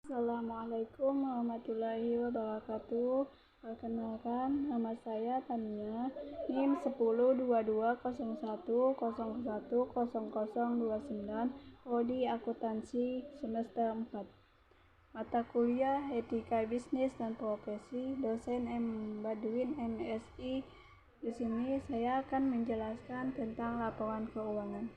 Assalamualaikum warahmatullahi wabarakatuh. Perkenalkan, nama saya Tania, NIM 102201010029, prodi akuntansi semester 4. Mata kuliah Etika Bisnis dan Profesi, dosen M. Badwin MSI. Di sini saya akan menjelaskan tentang laporan keuangan.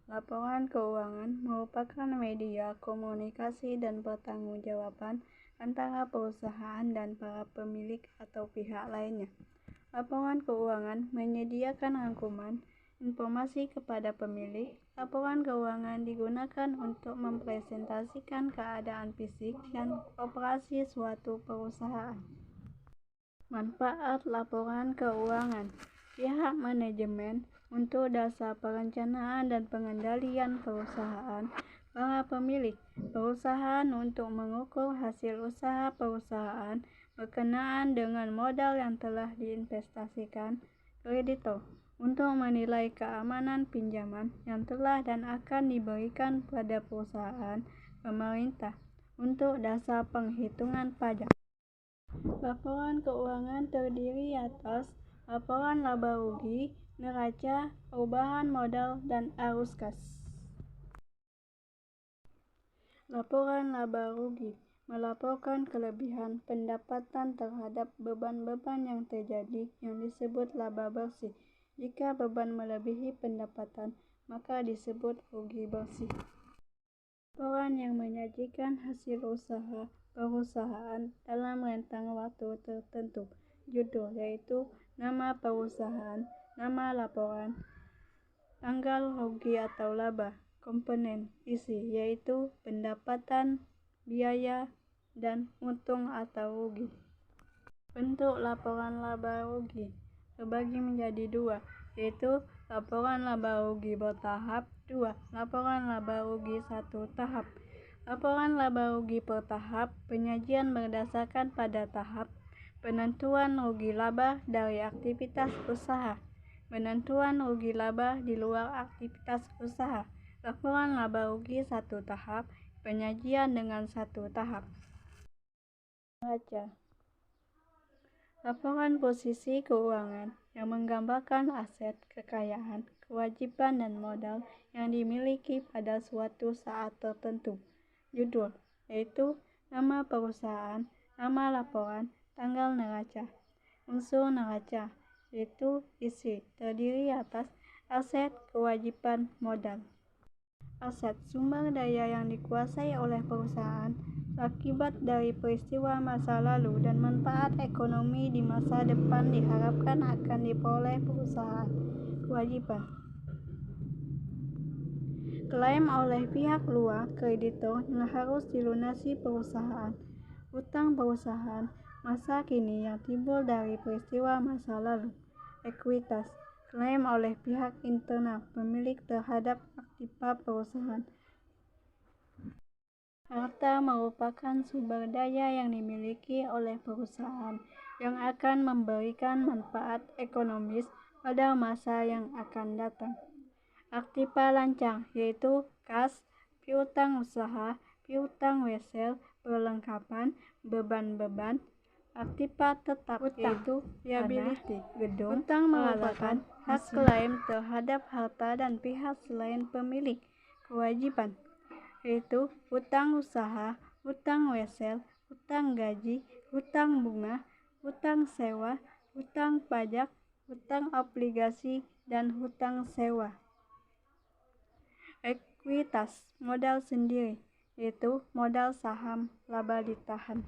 Laporan keuangan merupakan media komunikasi dan pertanggungjawaban antara perusahaan dan para pemilik atau pihak lainnya. Laporan keuangan menyediakan rangkuman informasi kepada pemilik. Laporan keuangan digunakan untuk mempresentasikan keadaan fisik dan operasi suatu perusahaan. Manfaat laporan keuangan: pihak manajemen untuk dasar perencanaan dan pengendalian perusahaan, para pemilik perusahaan untuk mengukur hasil usaha perusahaan berkenaan dengan modal yang telah diinvestasikan, kreditor untuk menilai keamanan pinjaman yang telah dan akan diberikan pada perusahaan, pemerintah untuk dasar penghitungan pajak. Laporan keuangan terdiri atas laporan laba rugi, neraca, perubahan modal, dan arus kas. Laporan laba rugi melaporkan kelebihan pendapatan terhadap beban-beban yang terjadi yang disebut laba bersih. Jika beban melebihi pendapatan, maka disebut rugi bersih. Laporan yang menyajikan hasil usaha perusahaan dalam rentang waktu tertentu. Judul yaitu nama perusahaan, nama laporan, tanggal rugi atau laba, komponen isi yaitu pendapatan, biaya, dan untung atau rugi. Bentuk laporan laba rugi terbagi menjadi dua, yaitu laporan laba rugi bertahap 2, laporan laba rugi 1 tahap. Laporan laba rugi per tahap, penyajian berdasarkan pada tahap. Penentuan rugi laba dari aktivitas usaha. Penentuan rugi laba di luar aktivitas usaha. Laporan laba rugi 1 tahap, penyajian dengan 1 tahap. Neraca. Laporan posisi keuangan yang menggambarkan aset, kekayaan, kewajiban, dan modal yang dimiliki pada suatu saat tertentu. Judul yaitu nama perusahaan, nama laporan, tanggal neraca. Unsur neraca yaitu isi, terdiri atas aset, kewajiban, modal. Aset, sumber daya yang dikuasai oleh perusahaan akibat dari peristiwa masa lalu dan manfaat ekonomi di masa depan diharapkan akan diperoleh perusahaan. Kewajiban, klaim oleh pihak luar, kreditor yang harus dilunasi perusahaan. Utang perusahaan masa kini yang timbul dari peristiwa masa lalu. Ekuitas, klaim oleh pihak internal pemilik terhadap aktiva perusahaan. Harta merupakan sumber daya yang dimiliki oleh perusahaan yang akan memberikan manfaat ekonomis pada masa yang akan datang. Aktiva lancang yaitu kas, piutang usaha, piutang wesel, perlengkapan, beban-beban. Aktiva tetap yaitu liability, gedung. Utang merupakan hak klaim terhadap harta dan pihak selain pemilik. Kewajiban yaitu utang usaha, utang wesel, utang gaji, utang bunga, utang sewa, utang pajak, utang obligasi, dan hutang sewa. Ekuitas, modal sendiri, yaitu modal saham, laba ditahan.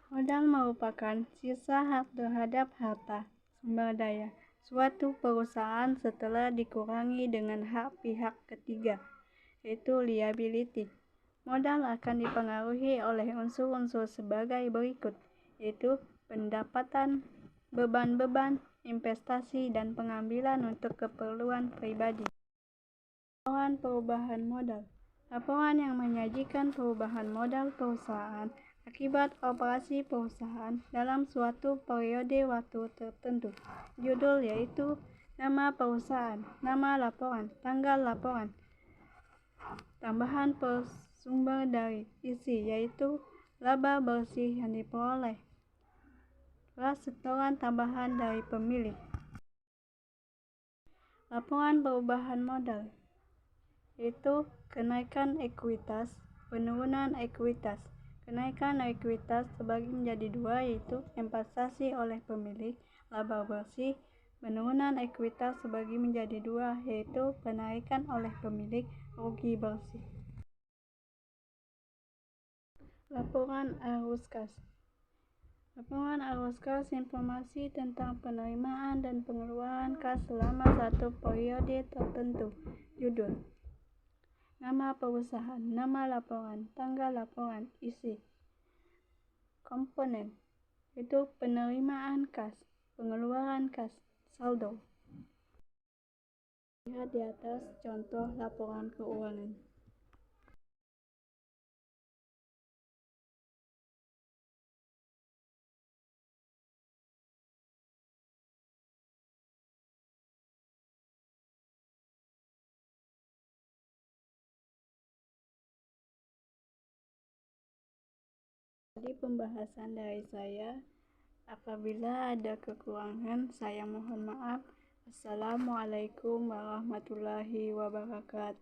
Modal merupakan sisa hak terhadap harta, sumber daya suatu perusahaan setelah dikurangi dengan hak pihak ketiga, yaitu liability. Modal akan dipengaruhi oleh unsur-unsur sebagai berikut, yaitu pendapatan, beban-beban, investasi, dan pengambilan untuk keperluan pribadi. Laporan perubahan modal. Laporan yang menyajikan perubahan modal perusahaan akibat operasi perusahaan dalam suatu periode waktu tertentu. Judul yaitu nama perusahaan, nama laporan, tanggal laporan, Tambahan bersumber dari isi, yaitu laba bersih yang diperoleh atas setoran tambahan dari pemilik. Laporan perubahan modal, yaitu kenaikan ekuitas, penurunan ekuitas. Kenaikan ekuitas terbagi menjadi dua, yaitu investasi oleh pemilik laba bersih. Penurunan ekuitas terbagi menjadi dua, yaitu penaikan oleh pemilik rugi bersih. Laporan arus kas. Laporan arus kas informasi tentang penerimaan dan pengeluaran kas selama satu periode tertentu. Judul, nama perusahaan, nama laporan, tanggal laporan, isi. Komponen, yaitu penerimaan kas, pengeluaran kas, saldo. Lihat di atas contoh laporan keuangan. Jadi pembahasan dari saya. Apabila ada kekurangan, saya mohon maaf. Assalamualaikum warahmatullahi wabarakatuh.